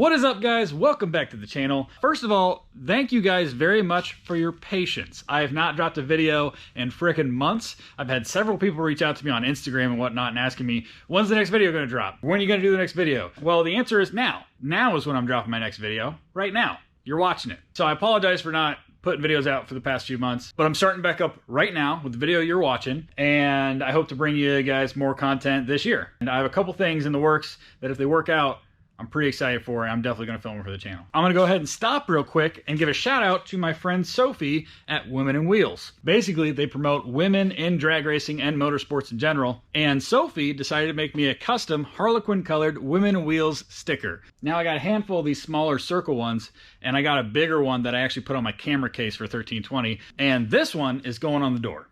What is up, guys? Welcome back to the channel. First of all, thank you guys very much for your patience. I have not dropped a video in frickin' months. I've had several people reach out to me on Instagram and whatnot and asking me, when's the next video gonna drop? When are you gonna do the next video? Well, the answer is now. Now is when I'm dropping my next video. Right now. You're watching it. So I apologize for not putting videos out for the past few months, but I'm starting back up right now with the video you're watching, and I hope to bring you guys more content this year. And I have a couple things in the works that if they work out, I'm pretty excited for, and I'm definitely going to film them for the channel. I'm going to go ahead and stop real quick and give a shout out to my friend Sophie at Women in Wheels. Basically, they promote women in drag racing and motorsports in general, and Sophie decided to make me a custom Harlequin colored Women in Wheels sticker. Now I got a handful of these smaller circle ones, and I got a bigger one that I actually put on my camera case for 1320, and this one is going on the door.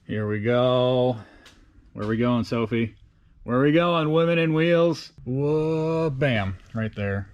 Here we go. Where are we going, Sophie? Where are we going? Women in Wheels. Whoa, bam, right there.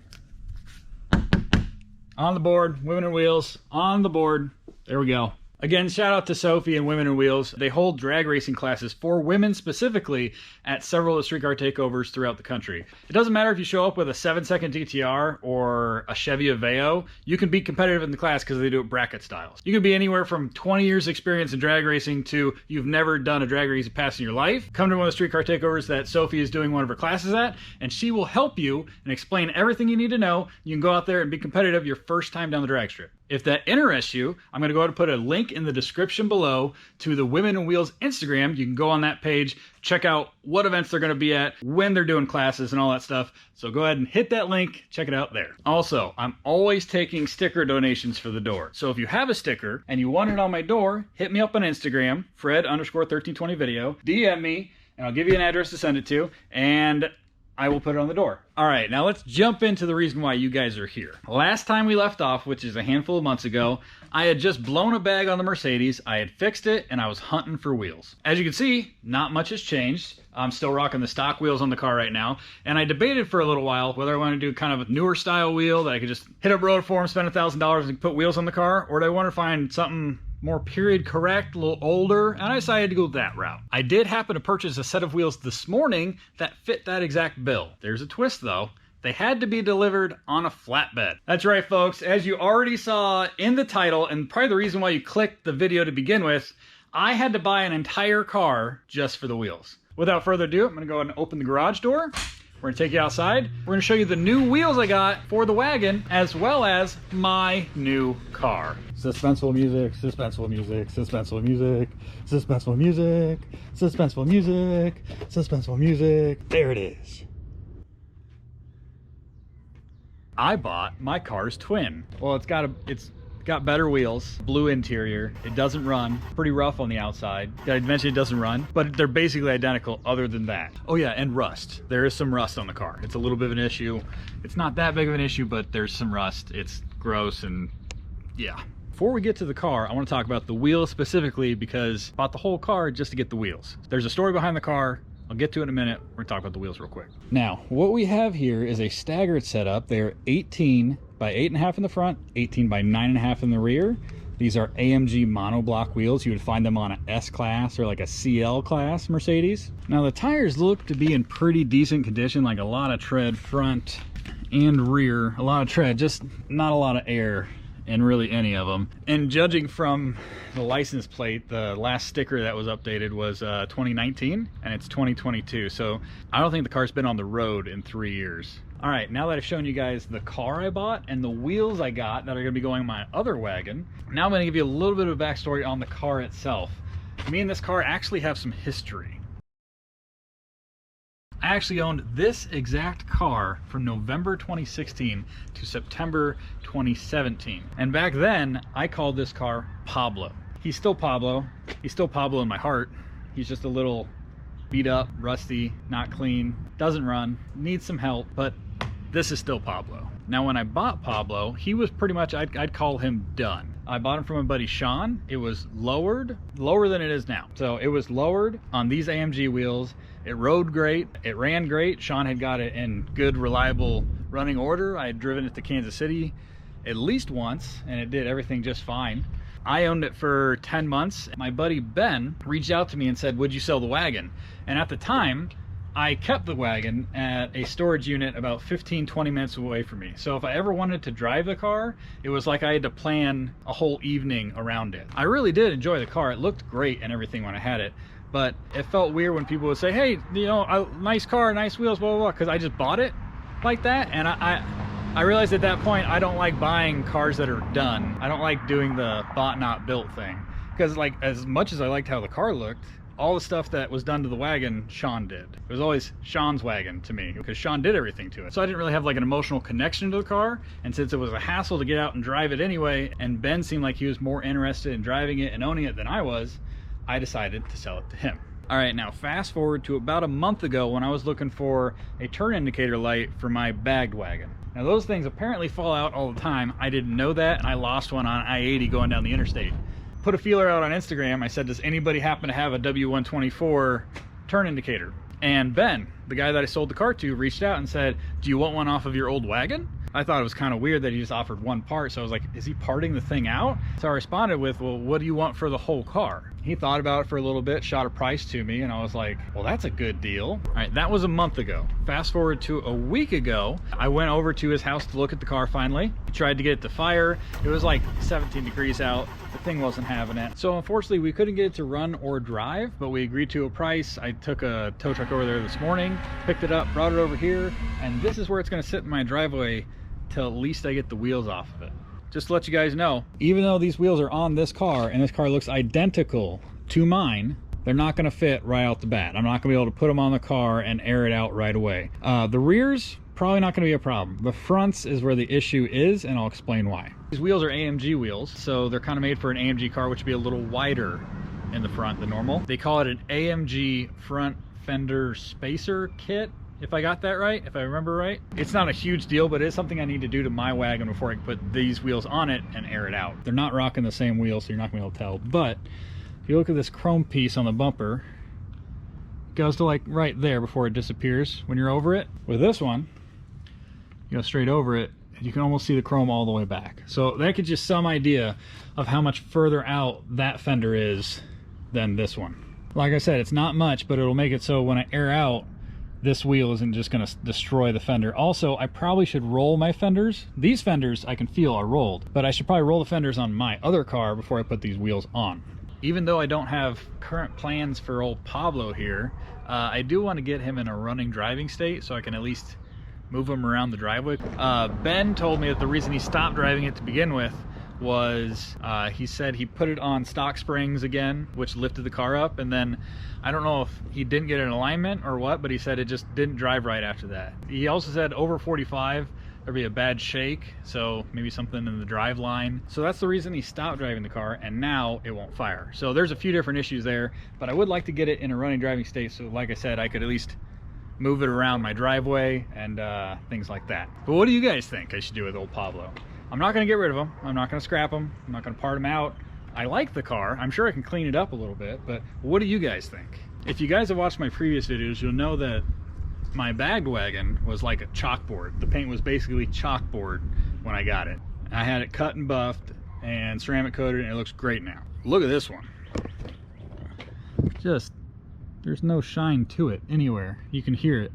On the board, Women in Wheels, on the board. There we go. Again, shout out to Sophie and Women in Wheels. They hold drag racing classes for women specifically at several of the streetcar takeovers throughout the country. It doesn't matter if you show up with a 7-second DTR or a Chevy Aveo, you can be competitive in the class because they do it bracket styles. You can be anywhere from 20 years experience in drag racing to you've never done a drag racing pass in your life. Come to one of the streetcar takeovers that Sophie is doing one of her classes at, and she will help you and explain everything you need to know. You can go out there and be competitive your first time down the drag strip. If that interests you, I'm going to go ahead and put a link in the description below to the Women in Wheels Instagram. You can go on that page, check out what events they're going to be at, when they're doing classes and all that stuff. So go ahead and hit that link, check it out there. Also, I'm always taking sticker donations for the door. So if you have a sticker and you want it on my door, hit me up on Instagram, Fred_1320video, DM me, and I'll give you an address to send it to, and I will put it on the door. All right, now let's jump into the reason why you guys are here. Last time we left off, which is a handful of months ago, I had just blown a bag on the Mercedes, I had fixed it, and I was hunting for wheels. As you can see, not much has changed. I'm still rocking the stock wheels on the car right now, and I debated for a little while whether I want to do kind of a newer style wheel that I could just hit up road for them, spend $1,000 and put wheels on the car, or do I want to find something more period correct, a little older, and I decided to go that route. I did happen to purchase a set of wheels this morning that fit that exact bill. There's a twist though. They had to be delivered on a flatbed. That's right, folks. As you already saw in the title, and probably the reason why you clicked the video to begin with, I had to buy an entire car just for the wheels. Without further ado, I'm gonna go ahead and open the garage door. We're gonna take you outside. We're gonna show you the new wheels I got for the wagon, as well as my new car. Suspenseful music, suspenseful music, suspenseful music, suspenseful music, suspenseful music, suspenseful music. There it is. I bought my car's twin. Well, it's got better wheels, blue interior. It doesn't run, pretty rough on the outside. Did I mention it doesn't run? But they're basically identical other than that. Oh yeah, and rust. There is some rust on the car. It's a little bit of an issue. It's not that big of an issue, but there's some rust. It's gross, and yeah. Before we get to the car, I want to talk about the wheels specifically, because I bought the whole car just to get the wheels. There's a story behind the car. I'll get to it in a minute. We're gonna talk about the wheels real quick. Now, what we have here is a staggered setup. They're 18 by 8.5 in the front, 18 by 9.5 in the rear. These are AMG monoblock wheels. You would find them on a S-Class or like a CL class Mercedes. Now the tires look to be in pretty decent condition, like a lot of tread front and rear. A lot of tread, just not a lot of air in really any of them. And judging from the license plate, the last sticker that was updated was 2019, and it's 2022. So I don't think the car's been on the road in 3 years. All right, now that I've shown you guys the car I bought and the wheels I got that are gonna be going on my other wagon, now I'm gonna give you a little bit of a backstory on the car itself. Me and this car actually have some history. I actually owned this exact car from November 2016 to September 2017. And back then, I called this car Pablo. He's still Pablo. He's still Pablo in my heart. He's just a little beat up, rusty, not clean, doesn't run, needs some help, but this is still Pablo. Now, when I bought Pablo, he was pretty much, I'd call him done. I bought him from my buddy Sean. It was lower than it is now. So it was lowered on these AMG wheels. It rode great, it ran great. Sean had got it in good, reliable running order. I had driven it to Kansas City at least once, and it did everything just fine. I owned it for 10 months. My buddy Ben reached out to me and said, would you sell the wagon? And at the time, I kept the wagon at a storage unit about 15-20 minutes away from me. So if I ever wanted to drive the car, it was like I had to plan a whole evening around it. I really did enjoy the car. It looked great and everything when I had it. But it felt weird when people would say, hey, you know, nice car, nice wheels, blah, blah, blah, because I just bought it like that. And I realized at that point, I don't like buying cars that are done. I don't like doing the bought not built thing. Because like, as much as I liked how the car looked, all the stuff that was done to the wagon, Sean did. It was always Sean's wagon to me because Sean did everything to it. So I didn't really have like an emotional connection to the car. And since it was a hassle to get out and drive it anyway, and Ben seemed like he was more interested in driving it and owning it than I was, I decided to sell it to him. All right, now fast forward to about a month ago when I was looking for a turn indicator light for my bagged wagon. Now those things apparently fall out all the time. I didn't know that, and I lost one on I-80 going down the interstate. Put a feeler out on Instagram. I said, does anybody happen to have a W124 turn indicator? And Ben, the guy that I sold the car to, reached out and said, do you want one off of your old wagon? I thought it was kind of weird that he just offered one part. So I was like, is he parting the thing out? So I responded with, well, what do you want for the whole car? He thought about it for a little bit, shot a price to me, and I was like, well, that's a good deal. All right, that was a month ago. Fast forward to a week ago, I went over to his house to look at the car finally. He tried to get it to fire. It was like 17 degrees out. The thing wasn't having it. So unfortunately, we couldn't get it to run or drive, but we agreed to a price. I took a tow truck over there this morning, picked it up, brought it over here, and this is where it's gonna sit in my driveway till at least I get the wheels off of it. Just to let you guys know, even though these wheels are on this car and this car looks identical to mine, they're not going to fit right out the bat. I'm not going to be able to put them on the car and air it out right away. The rears, probably not going to be a problem. The fronts is where the issue is, and I'll explain why. These wheels are AMG wheels, so they're kind of made for an AMG car, which would be a little wider in the front than normal. They call it an AMG front fender spacer kit, if I got that right, if I remember right. It's not a huge deal, but it is something I need to do to my wagon before I can put these wheels on it and air it out. They're not rocking the same wheels, so you're not gonna be able to tell. But if you look at this chrome piece on the bumper, it goes to like right there before it disappears when you're over it. With this one, you go straight over it, and you can almost see the chrome all the way back. So that gives you some idea of how much further out that fender is than this one. Like I said, it's not much, but it'll make it so when I air out, this wheel isn't just going to destroy the fender. Also, I probably should roll my fenders. These fenders I can feel are rolled, but I should probably roll the fenders on my other car before I put these wheels on. Even though I don't have current plans for old Pablo here, I do want to get him in a running driving state so I can at least move him around the driveway. Ben told me that the reason he stopped driving it to begin with was he said he put it on stock springs again, which lifted the car up, and then I don't know if he didn't get an alignment or what, but he said it just didn't drive right after that. He also said over 45 there'd be a bad shake, so maybe something in the drive line. So that's the reason he stopped driving the car, and now it won't fire. So there's a few different issues there, but I would like to get it in a running driving state, so like I said, I could at least move it around my driveway and things like that. But what do you guys think I should do with old Pablo? I'm not going to get rid of him. I'm not going to scrap him. I'm not going to part him out. I like the car. I'm sure I can clean it up a little bit, but what do you guys think? If you guys have watched my previous videos, you'll know that my bagged wagon was like a chalkboard. The paint was basically chalkboard when I got it. I had it cut and buffed and ceramic coated, and it looks great now. Look at this one. Just, there's no shine to it anywhere. You can hear it.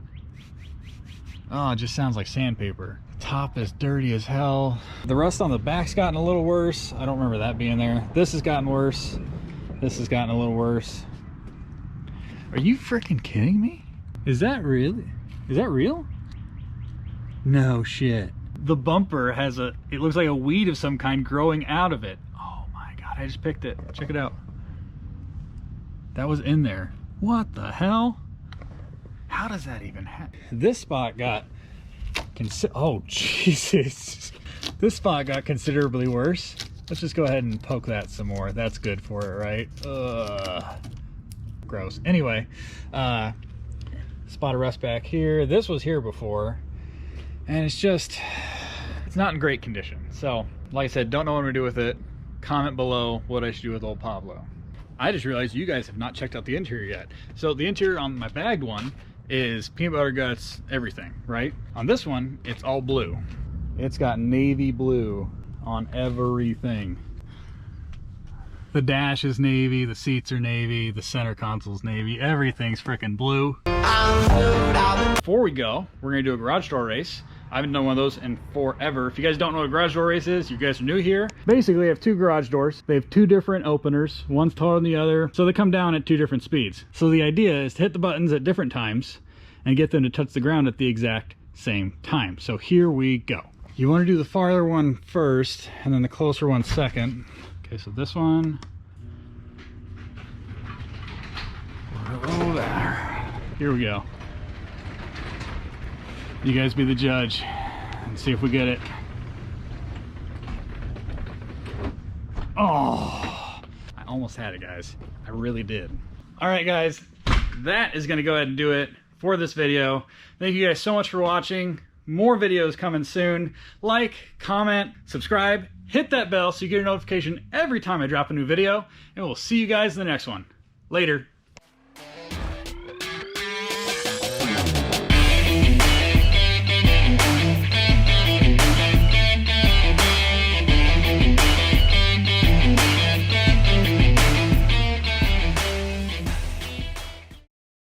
Oh, it just sounds like sandpaper. Top is dirty as hell. The rust on the back's gotten a little worse. I don't remember that being there. This has gotten worse. This has gotten a little worse. Are you freaking kidding me? Is that really? Is that real? No shit. The bumper has it looks like a weed of some kind growing out of it. Oh my God, I just picked it. Check it out. That was in there. What the hell? How does that even happen? This spot got oh Jesus, this spot got considerably worse. Let's just go ahead and poke that some more. That's good for it, right? Gross. Anyway, spot of rust back here. This was here before, and it's not in great condition. So like I said, don't know what I'm gonna do with it. Comment below what I should do with old Pablo. I just realized you guys have not checked out the interior yet. So the interior on my bagged one is peanut butter guts, everything, right? On this one, it's all blue. It's got navy blue on everything. The dash is navy, the seats are navy, the center console's navy, everything's freaking blue. Before we go, we're gonna do a garage door race. I haven't done one of those in forever. If you guys don't know what a garage door race is, you guys are new here. Basically, I have two garage doors. They have two different openers. One's taller than the other, so they come down at two different speeds. So the idea is to hit the buttons at different times and get them to touch the ground at the exact same time. So here we go. You want to do the farther one first and then the closer one second. Okay, so this one. Roll there. Here we go. You guys be the judge and see if we get it. Oh, I almost had it, guys. I really did. All right, guys, that is gonna go ahead and do it for this video. Thank you guys so much for watching. More videos coming soon. Like, comment, subscribe, hit that bell so you get a notification every time I drop a new video, and we'll see you guys in the next one. Later.